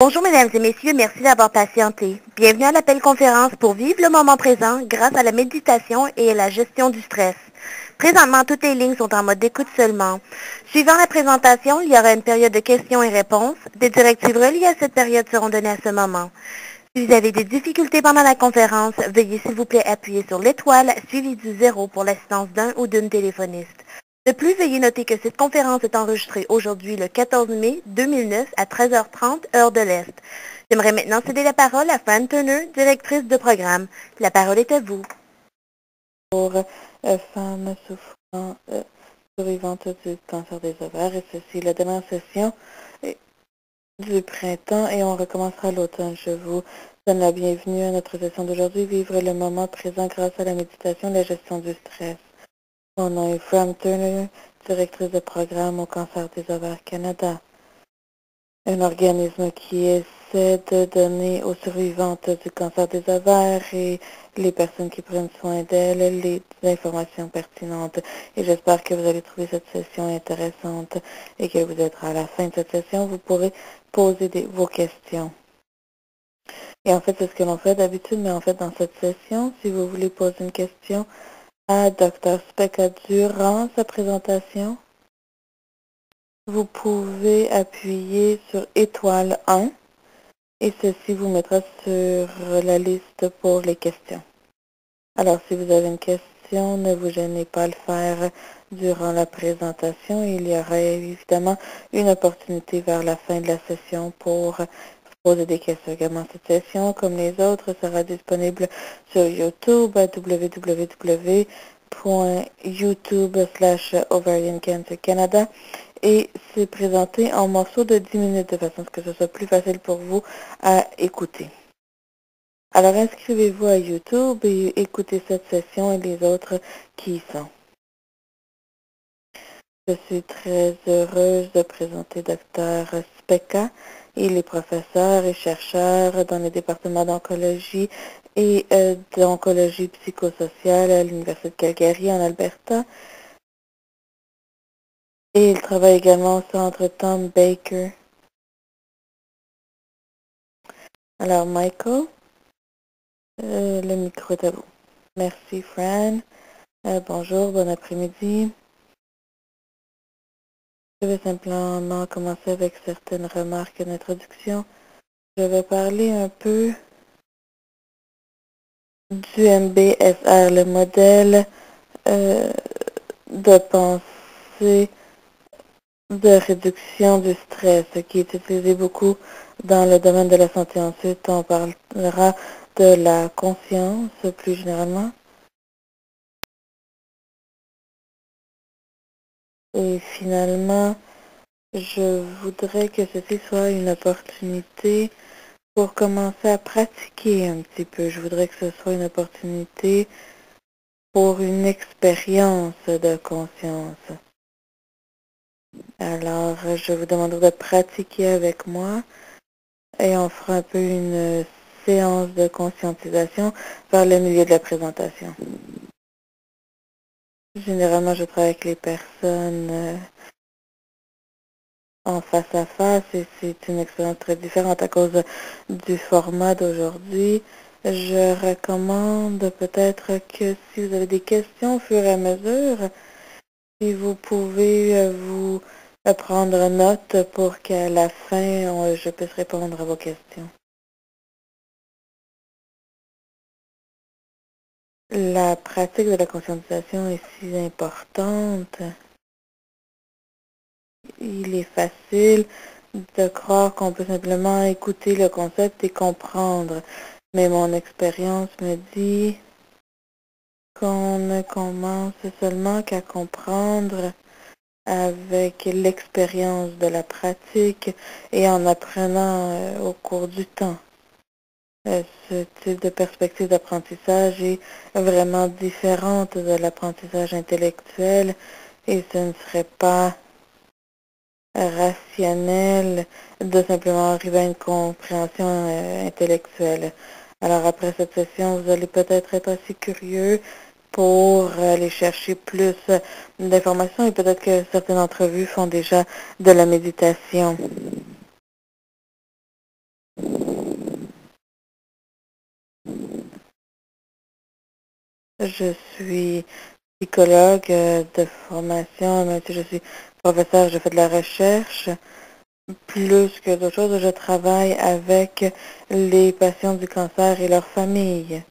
Bonjour mesdames et messieurs, merci d'avoir patienté. Bienvenue à l'appel conférence pour vivre le moment présent grâce à la méditation et à la gestion du stress. Présentement, toutes les lignes sont en mode d'écoute seulement. Suivant la présentation, il y aura une période de questions et réponses. Des directives reliées à cette période seront données à ce moment. Si vous avez des difficultés pendant la conférence, veuillez s'il vous plaît appuyer sur l'étoile suivi du 0 pour l'assistance d'un ou d'une téléphoniste. De plus, veuillez noter que cette conférence est enregistrée aujourd'hui le 14 mai 2009 à 13h30, heure de l'Est. J'aimerais maintenant céder la parole à Fran Turner, directrice de programme. La parole est à vous. Pour femmes souffrant survivantes du cancer des ovaires, et ceci est la dernière session du printemps et on recommencera l'automne. Je vous donne la bienvenue à notre session d'aujourd'hui, vivre le moment présent grâce à la méditation et la gestion du stress. Mon nom est Fran Turner, directrice de programme au cancer des ovaires Canada, un organisme qui essaie de donner aux survivantes du cancer des ovaires et les personnes qui prennent soin d'elles les informations pertinentes. Et j'espère que vous allez trouver cette session intéressante et que vous êtes à la fin de cette session, vous pourrez poser vos questions. Et en fait, c'est ce que l'on fait d'habitude, mais en fait, dans cette session, si vous voulez poser une question à Dr. Specka durant sa présentation, vous pouvez appuyer sur étoile 1 et ceci vous mettra sur la liste pour les questions. Alors, si vous avez une question, ne vous gênez pas à le faire durant la présentation. Il y aura évidemment une opportunité vers la fin de la session pour poser des questions. Également, cette session, comme les autres, sera disponible sur YouTube à www.youtube/Ovarian Cancer Canada et c'est présenté en morceaux de 10 minutes de façon que ce soit plus facile pour vous à écouter. Alors inscrivez-vous à YouTube et écoutez cette session et les autres qui y sont. Je suis très heureuse de présenter Dr. Specka. Il est professeur et chercheur dans le département d'oncologie et d'oncologie psychosociale à l'Université de Calgary en Alberta. Et il travaille également au centre Tom Baker. Alors Michael, le micro est à vous. Merci Fran. Bonjour, bon après-midi. Je vais simplement commencer avec certaines remarques d'introduction. Je vais parler un peu du MBSR, le modèle de pensée de réduction du stress qui est utilisé beaucoup dans le domaine de la santé. Ensuite, on parlera de la conscience plus généralement. Et finalement, je voudrais que ceci soit une opportunité pour commencer à pratiquer un petit peu. Je voudrais que ce soit une opportunité pour une expérience de conscience. Alors, je vous demanderai de pratiquer avec moi et on fera un peu une séance de conscientisation vers le milieu de la présentation. Généralement, je travaille avec les personnes en face à face et c'est une expérience très différente à cause du format d'aujourd'hui. Je recommande peut-être que si vous avez des questions au fur et à mesure, si vous pouvez vous prendre note pour qu'à la fin, je puisse répondre à vos questions. La pratique de la conscientisation est si importante. Il est facile de croire qu'on peut simplement écouter le concept et comprendre. Mais mon expérience me dit qu'on ne commence seulement qu'à comprendre avec l'expérience de la pratique et en apprenant au cours du temps. Ce type de perspective d'apprentissage est vraiment différente de l'apprentissage intellectuel et ce ne serait pas rationnel de simplement arriver à une compréhension intellectuelle. Alors après cette session, vous allez peut-être être assez curieux pour aller chercher plus d'informations et peut-être que certaines entrevues font déjà de la méditation. Je suis psychologue de formation, même si je suis professeur, je fais de la recherche. Plus que d'autres choses, je travaille avec les patients du cancer et leurs familles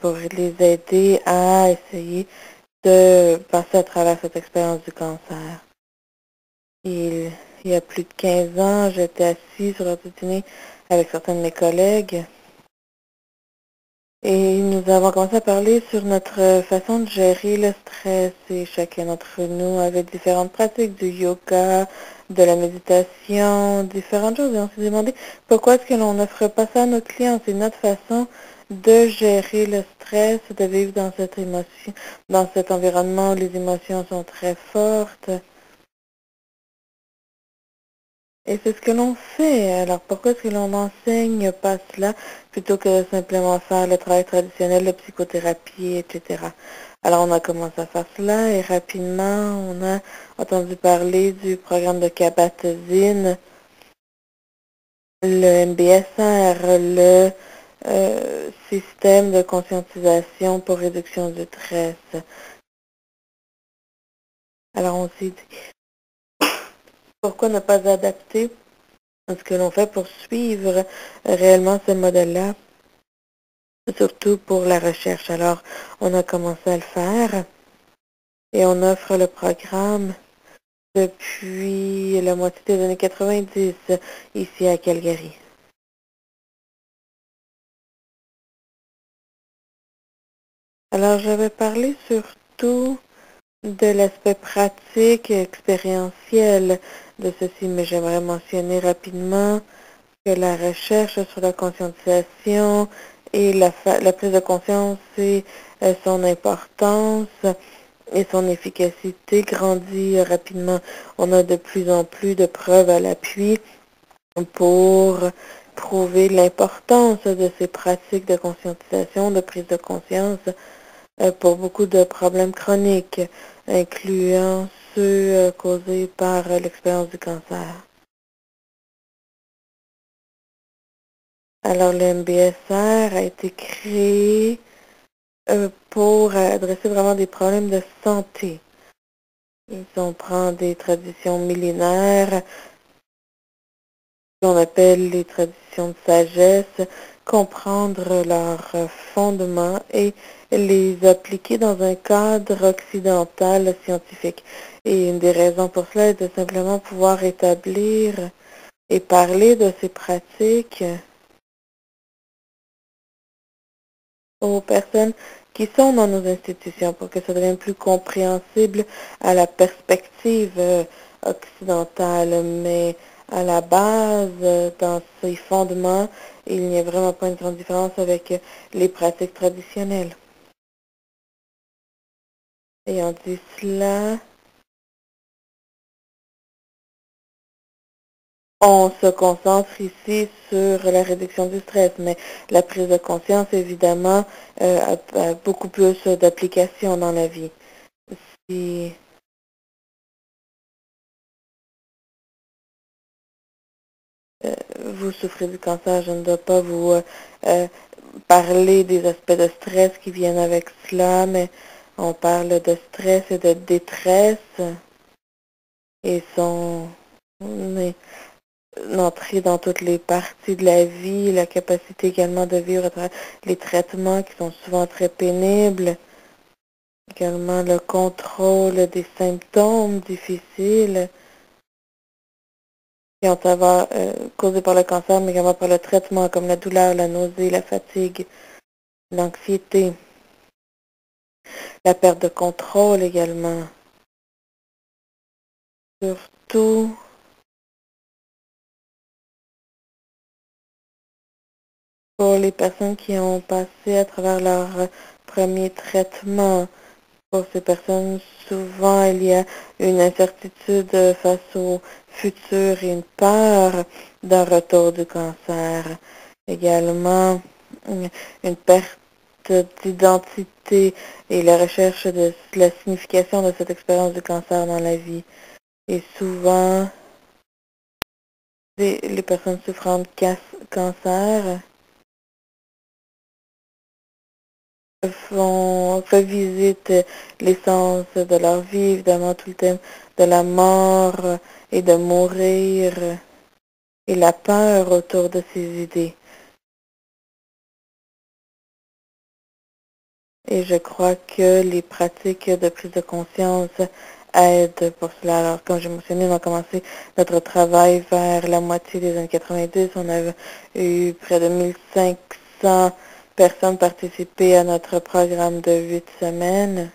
pour les aider à essayer de passer à travers cette expérience du cancer. Il y a plus de 15 ans, j'étais assise sur un dîner avec certains de mes collègues et nous avons commencé à parler sur notre façon de gérer le stress et chacun d'entre nous avait différentes pratiques, du yoga, de la méditation, différentes choses et on s'est demandé pourquoi est-ce que l'on n'offre pas ça à nos clients. C'est notre façon de gérer le stress, de vivre dans cette émotion, dans cet environnement où les émotions sont très fortes. Et c'est ce que l'on fait. Alors pourquoi est-ce que l'on n'enseigne pas cela plutôt que de simplement faire le travail traditionnel de psychothérapie, etc. Alors on a commencé à faire cela et rapidement on a entendu parler du programme de Kabat-Zinn, le MBSR, le système de conscientisation pour réduction du stress. Alors on s'est dit, pourquoi ne pas adapter ce que l'on fait pour suivre réellement ce modèle-là, surtout pour la recherche. Alors, on a commencé à le faire et on offre le programme depuis la moitié des années 90 ici à Calgary. Alors, j'avais parlé surtout de l'aspect pratique et expérientiel de ceci, mais j'aimerais mentionner rapidement que la recherche sur la conscientisation et la prise de conscience et son importance et son efficacité grandit rapidement. On a de plus en plus de preuves à l'appui pour prouver l'importance de ces pratiques de conscientisation, de prise de conscience pour beaucoup de problèmes chroniques, incluant ceux causés par l'expérience du cancer. Alors, le MBSR a été créé pour adresser vraiment des problèmes de santé. On prend des traditions millénaires qu'on appelle les traditions de sagesse, comprendre leurs fondements et les appliquer dans un cadre occidental scientifique. Et une des raisons pour cela est de simplement pouvoir établir et parler de ces pratiques aux personnes qui sont dans nos institutions pour que ça devienne plus compréhensible à la perspective occidentale. Mais à la base, dans ces fondements, il n'y a vraiment pas une grande différence avec les pratiques traditionnelles. Ayant dit cela, on se concentre ici sur la réduction du stress, mais la prise de conscience, évidemment, a beaucoup plus d'applications dans la vie. Si vous souffrez du cancer, je ne dois pas vous parler des aspects de stress qui viennent avec cela, mais on parle de stress et de détresse et sont entrés dans toutes les parties de la vie, la capacité également de vivre à travers les traitements qui sont souvent très pénibles, également le contrôle des symptômes difficiles qui ont à voir causés par le cancer, mais également par le traitement, comme la douleur, la nausée, la fatigue, l'anxiété, la perte de contrôle également. Surtout pour les personnes qui ont passé à travers leur premier traitement. Pour ces personnes, souvent, il y a une incertitude face au futur et une peur d'un retour du cancer. Également, une perte d'identité et la recherche de la signification de cette expérience du cancer dans la vie. Et souvent, les personnes souffrant de cancer revisitent l'essence de leur vie, évidemment tout le thème de la mort et de mourir et la peur autour de ces idées. Et je crois que les pratiques de prise de conscience aident pour cela. Alors, comme j'ai mentionné, on a commencé notre travail vers la moitié des années 90. On avait eu près de 1500 personnes participer à notre programme de 8 semaines.